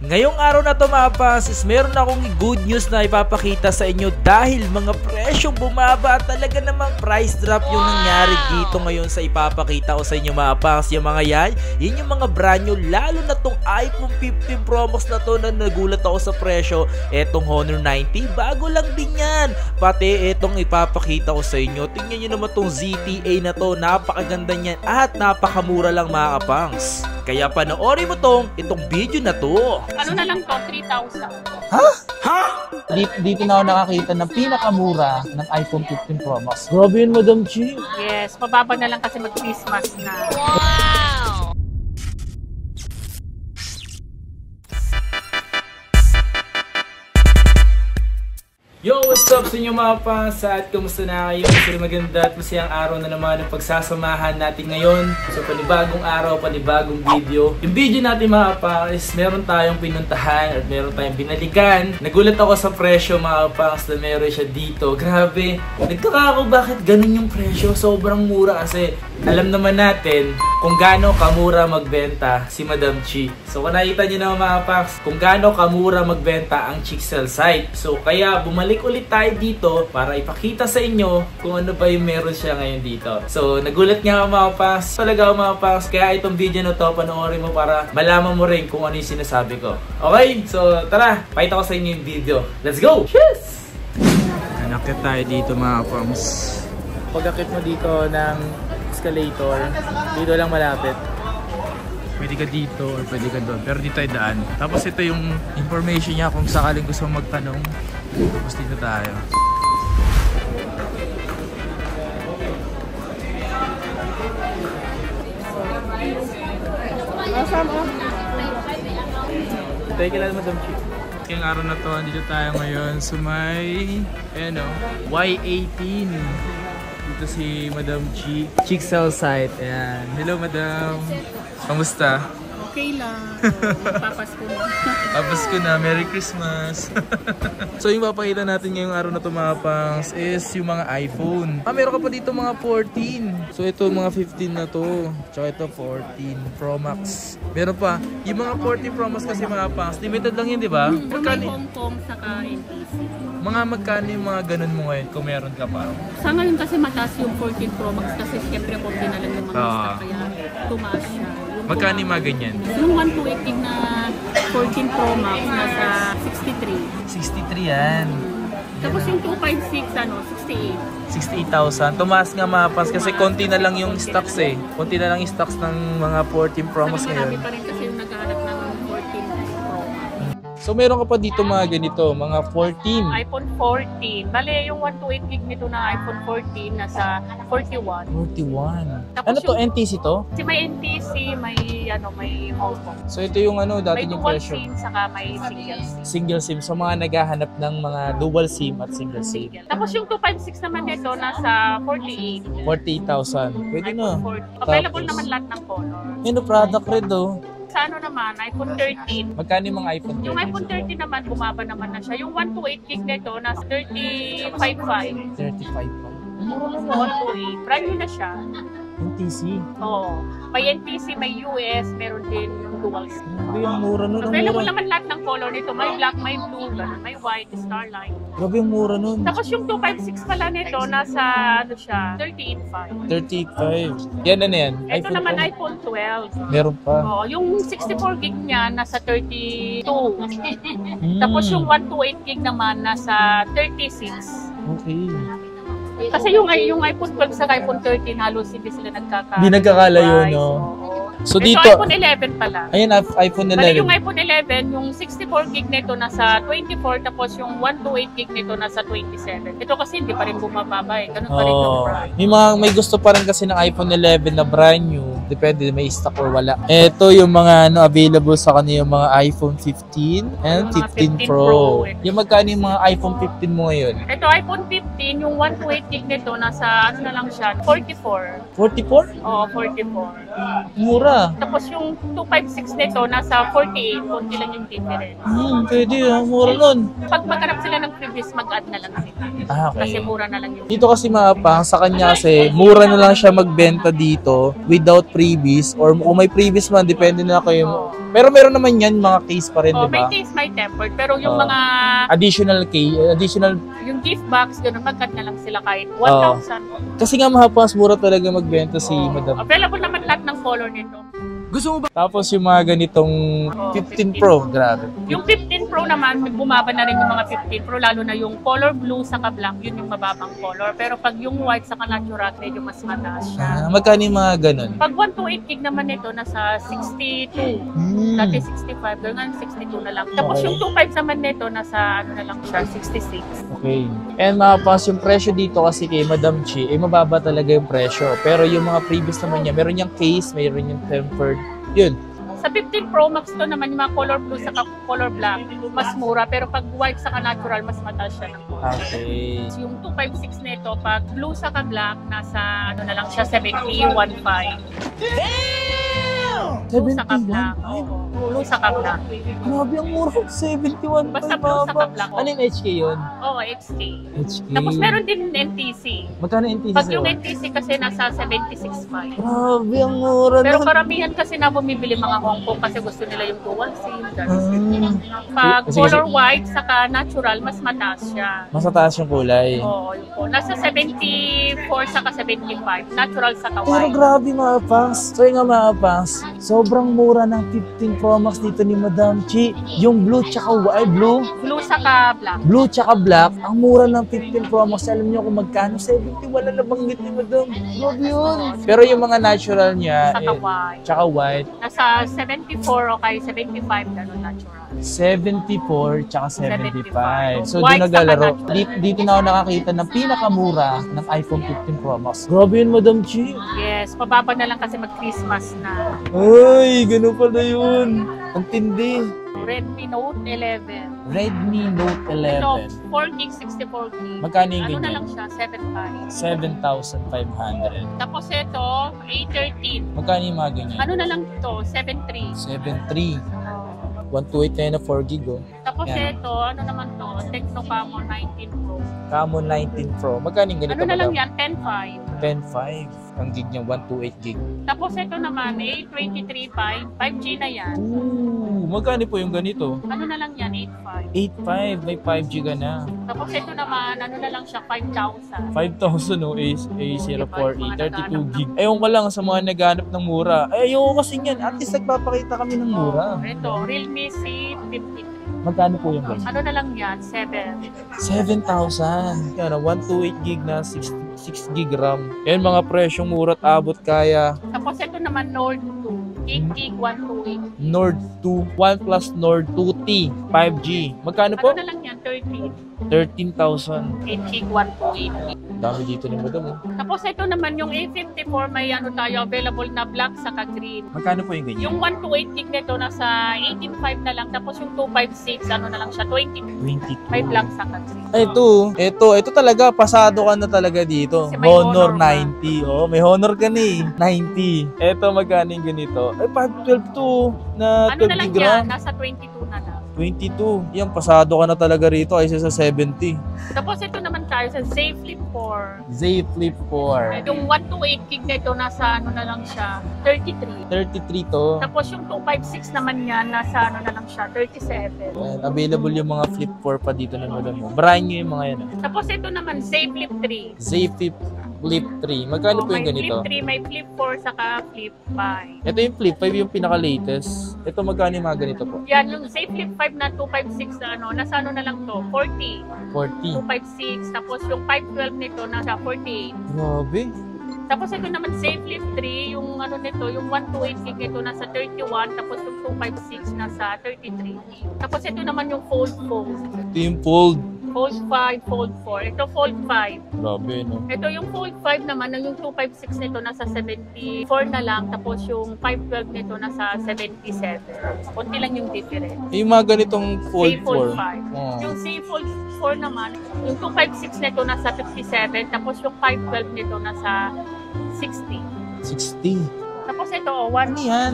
Ngayong araw na to mga pangs is meron akong good news na ipapakita sa inyo dahil mga presyong bumaba at talaga namang price drop yung nangyari dito ngayon sa ipapakita ko sa inyo mga pangs. Yung mga yun yung mga brand new, lalo na tong iPhone 15 Pro Max na to na nagulat ako sa presyo. Etong Honor 90, bago lang din yan. Pati etong ipapakita ko sa inyo, tingnan nyo naman tong ZTA na to, napakaganda niyan at napakamura lang mga kapangs. Kaya panoorin mo itong video na to. Ano na lang to? 3,000. Ha? Ha? Dito na ako nakakita ng pinakamura ng iPhone 15 Pro Max. Grabe yun, Madam Chi. Yes, pababa na lang kasi mag-Christmas na. Yo, what's up sa inyo mga pangs? At kumusta na kayo? Sila maganda at masayang araw na naman ang pagsasamahan natin ngayon. So panibagong araw, panibagong video. Yung video natin mga pangs, meron tayong pinuntahan at meron tayong binalikan. Nagulat ako sa presyo mga pangs na meron siya dito. Grabe, nagtaka ako bakit ganun yung presyo. Sobrang mura kasi alam naman natin kung gaano kamura magbenta si Madam Chi. So kung nakita nyo naman mga pangs, kung gaano kamura magbenta ang Chixel site. So kaya bumalik ulit tayo dito para ipakita sa inyo kung ano ba yung meron siya ngayon dito. So nagulat nga ako mga pangs, talaga mga pangs, kaya itong video na to panoorin mo para malaman mo rin kung ano yung sinasabi ko. Okay, so tara, pakita ko sa inyo yung video. Let's go! Cheers! Nakit tayo dito mga pangs. Pag-akit mo dito ng escalator, dito lang malapit. Pwede ka dito or pwede ka doon, pero dito ay daan. Tapos ito yung information niya kung sakaling gusto mong magtanong. Tapos dito tayo. Tayo kilala mo Madam Chi. Ngayong araw na to, dito tayo ngayon sa may Y18. Dito si Madam Chi, Chixel site. Ayan. Hello Madam. Kamusta? Okay lang. Papasko na. Papasko na. Merry Christmas. So yung papakita natin ngayong araw na to mga pangs is yung mga iPhone. Meron ka pa dito mga 14. So ito mga 15 na to. Tsaka ito 14 Pro Max. Meron pa. Yung mga 14 Pro Max kasi mga pangs, limited lang yun, di ba? May Hong Kong saka NTC. Mga magkano yung mga ganun mo ngayon kung meron ka pa? Sa ngayon kasi mataas yung 14 Pro Max kasi syempre konti na lang yung mga stock kaya tumaas siya. Magkano yung mga ganyan? Yung 128 gig na 14 Pro Max nasa 63. 63 yan. Tapos yung 256 68. 68,000. Tumaas nga mga pangs kasi konti na lang yung stocks eh. Konti na lang yung stocks ng mga 14 Pro Max ngayon. Marami pa rin kasi yung naghahanap ng 14 Pro Max. So meron ka pa dito mga ganito, mga 14. iPhone 14. Bale, yung 128 gig nito na iPhone 14 nasa 41. 41. Tapos Ano to, NTC to? Kasi may NTC, may Hong Kong. So ito yung dati May yung dual presyo. SIM, saka may single SIM. Single SIM. So mga naghahanap ng mga dual SIM at single SIM. Tapos yung 256 naman nito nasa 48. 48,000. Pwede na. iPhone 14. Available naman lahat ng color. Yun product red oh. Sa ano naman, iPhone 13. Magkano yung mga iPhone 13? Yung iPhone 13 naman, bumaba naman na siya. Yung 128 gig nito, nasa 35.5. 35 pa. Mura lang 128. Brand new na siya. NTC. Oo. May NTC, may US, meron din yung dual SIM. Grabe yung mura nun. Ang Available mura. naman lahat ng color nito. May black, may blue, may white, starlight. Grabe yung mura nun. Tapos yung 256 pala nito, nasa ano siya, 38.5. 35. Yan na yan. Ito naman iPhone 12. Meron pa. Oo, yung 64 gig niya nasa 32. Tapos yung 128 gig naman nasa 36. Okay. Kasi yung iPhone 12 sa iPhone 13 halos hindi sila nagkaka. Hindi nagkakalayo, no? So ito dito, iPhone 11 pala. ayan, iPhone Bali 11. yung iPhone 11, yung 64 gig nito nasa 24, tapos yung 128 gig nito nasa 27. Ito kasi hindi pa rin bumababa eh. Ganun pa rin yung price. May gusto pa rin kasi ng iPhone 11 na brand new. Depende, may stock or wala. Ito yung mga available sa kanila, yung mga iPhone 15 and Yung mga 15 15 Pro. Pro. Yung magkano yung mga iPhone 15 mo ngayon? Ito iPhone 15, yung 128 gig nito nasa ano na lang siya, 44. 44? Oo, 44. Mura mura. Tapos yung 256 nito, nasa 48, konti lang yung difference. Pwede mura nun. Pag maghanap sila ng previous, mag-add na lang sila. Kasi Okay. mura na lang yung Dito kasi mapang sa kanya kasi mura na lang siya magbenta dito without previous or kung may previous man, depende na kayo. Pero meron naman yan, mga case pa rin, di may ba? taste, may tempered. Pero yung Oh. mga, Additional case, additional. yung gift box, gano'n, mag-add na lang sila kahit 1,000. Kasi nga mahapang mura talaga magbenta si Oo. Madam. Available naman lahat ng color nito. Gusto mo ba? Tapos yung mga ganitong 15 Pro, grabe. Yung 15 Pro naman, bumaba na rin yung mga 15 Pro, lalo na yung color blue sa black, yun yung mababang color. Pero pag yung white sa natural, medyo mas mataas siya. Magkano yung mga ganun? Pag 128 gig naman ito, nasa 62. Dati 65, ngayon 62 na lang. Tapos Okay. yung 25 naman nito, nasa ano na lang siya, 66. Okay. And mapas yung presyo dito kasi kay Madam Chi, mababa talaga yung presyo. Pero yung mga previous naman niya, meron yung case, meron yung tempered. Yun. Sa 15 Pro Max to naman, yung mga color blue sa color black, mas mura. Pero pag white sa natural, mas mataas siya ng color. Okay. Yung 256 nito, pag blue sa black, nasa ano na lang siya, 71.5. Blue sa black. Oo. Blue sa black. Grabe ang mura. 71. Basta blue sa black. Ano yung HK yun? Oo, XK. HK. Tapos meron din NTC. Magkano NTC Pag sa'yo? yung NTC kasi nasa 76.5. Grabe ang mura Pero na. karamihan kasi na bumibili mga Hong Kong kasi gusto nila yung dual SIM. ganun. Pag Kasi- color white saka natural, mas mataas siya. Mas mataas yung kulay. Oo, yun po. Nasa 74 saka 75. Natural saka Pero white. grabe mga pangs. So yung nga mga pangs, sobrang mura ng 15 Pro Max dito ni Madam Chi. Yung blue tsaka white, Blue saka black. blue tsaka black, ang mura ng 15 Pro Max. Alam niyo kung magkano? 70, wala na banggit ni Madam. Grabe yun. Pero yung mga natural niya, Saka white. tsaka white, Nasa 74 o kay 75 gano'n natural. 74 tsaka 75. So White doon naglalaro. saka natural. Dito na ako nakakita ng pinakamura ng iPhone 15 Pro Max. Grabe yun, Madam Chi. Yes, pababa na lang kasi mag-Christmas na. Ay, ganun pala yun. Ang tindi. Redmi Note 11. Redmi Note Ito, 11. 4 gig, 64 gig. Magkano yung Ano na ganyan? lang siya, 7.5. 7,500. Tapos ito, A13. Magkano yung mga ganyan? Ano na lang ito, 7.3. 7,300. 128 na yun na 4 gig oh. Tapos Yan. ito, ano naman to, Tecno Camon 19 Pro. Camon 19 Pro. Magkano yung ganito? Ano na lang madam? yan, 10.5. 10,500. Ang gig niya, 128 gig. Tapos ito naman, A23 5G na yan. Ooh, magkano po yung ganito? Ano na lang yan, 8.5. 8,500. May 5 gig ka na. Tapos ito naman, ano na lang siya, 5,000. 5,000 no, A048, 32 gig. Ewan ko lang sa mga naghanap ng mura. Ay, ayoko kasi yan. At least nagpapakita kami ng mura. Ito, Realme C53. Magkano po yung ganyan? Ano na lang yan, 7. 7,000. Yan, 128 gig na 6 gig RAM. Yan mga presyong mura at abot kaya. Tapos ito naman, Nord 2. 8 gig, 128. Nord 2, OnePlus Nord 2T, 5G. Magkano po? Ano na lang yan, 13. 13,000. 8 gig, 128. Dami dito ni Madam. Oh. Tapos ito naman yung A54, may ano tayo, available na black saka green. Magkano po yung ganyan? Yung 128 gig nito, nasa 18.5 na lang. Tapos yung 256, ano na lang siya, 20. 22. May black saka green. Ay, ito talaga, pasado ka na talaga dito. Kasi may Honor Honor ka. 90. Oh, may Honor ka na eh. 90. Ito, magkano yung ganito? Ay, 512 to na Ano na 30 lang gram. yan, nasa 22 na lang. 22. Yan, pasado ka na talaga rito aysa sa 70. Tapos ito naman tayo sa Z Flip 4. Z Flip 4. Yung 128 gig nito, nasa ano na lang siya, 33. 33 to. Tapos yung 256 naman yan, nasa ano na lang siya, 37. Yan, available yung mga Flip 4 pa dito na Madam mo. Brand new yung mga yan. ah. Tapos ito naman, Z Flip 3. Z Flip 3. Magkano po yung ganito? May Flip 3, may Flip 4, saka Flip 5. Ito yung Flip 5, yung pinaka-latest. Ito, magkano yung mga ganito po? Yan, yung Z Flip 5 na 256 na ano, nasa ano na lang to, 40. 40. 256, tapos yung 512 nito, nasa 48. Grabe. Tapos ito naman, Z Flip 3, yung ano nito, yung 128 gig nito, nasa 31, tapos yung 256, nasa 33. Tapos ito naman yung Fold. Ito yung Fold. Fold 5, Fold 4. Ito Fold 5. Grabe, no? Ito yung Fold 5 naman, yung 256 nito nasa 74 na lang, tapos yung 512 nito nasa 77. Kunti lang yung difference. Yung mga ganitong Fold Z Fold 4. 5. Oh. Yung Z Fold 4 naman, yung 256 nito nasa 57, tapos yung 512 nito nasa 60. 60. Tapos ito, 1 Ano yan?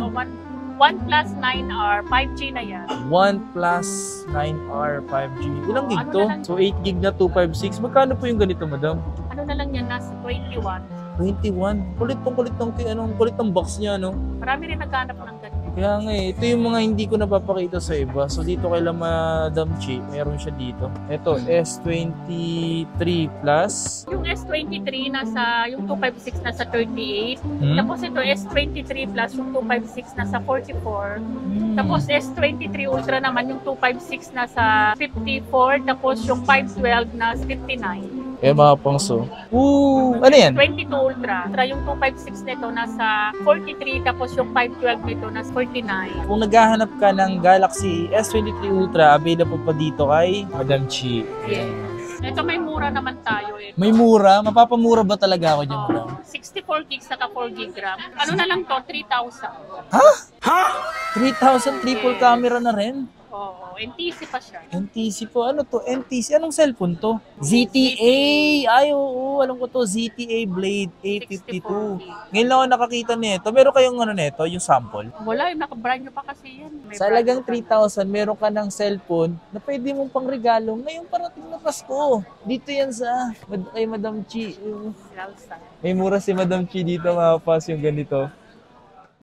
OnePlus 9R, 5G na yan. OnePlus 9R 5G. Ilang gig Ano to? na lang? So 8 gig na 256. Magkano po yung ganito, madam? Ano na lang yan, nasa 21. 21. Kulit ng box niya, no? Marami rin naghanap ng ganyan. Kaya nga ito yung mga hindi ko napapakita sa iba. So dito kay Madam Chi, meron siya dito. Ito, S23 Plus. Yung S23 nasa, yung 256 nasa 38. Tapos ito S23 Plus, yung 256 nasa 44. Tapos S23 Ultra naman, yung 256 nasa 54. Tapos yung 512 na 59. Eh, mga pangso. Ano yan? 22 Ultra. Yung 256 nito nasa 43, tapos yung 512 nito nasa 49. Kung naghahanap ka ng Galaxy S23 Ultra, available pa dito kay Madam Chi. Yes. Ito may mura naman tayo eh. May mura? Mapapamura ba talaga ako dyan, madam? 64 gigs saka 4 gig RAM. Ano na lang to? 3,000. 3,000 triple camera na rin? Oo, NTC pa siya. NTC po. Ano to? NTC? Anong cellphone to? ZTA! Ay, oo. Alam ko to. ZTA Blade A52. 64 Ngayon lang ako nakakita nito. Meron kayong ano nito, yung sample. Wala, yung naka-brand nyo pa kasi yan. May Sa brand halagang nyo pa. 3,000, meron ka ng cellphone na pwede mong pang regalo ngayong parating na Pasko. Dito yan sa kay Madam Chi. Lalsa. May mura si Madam Chi dito, mga pas, yung ganito.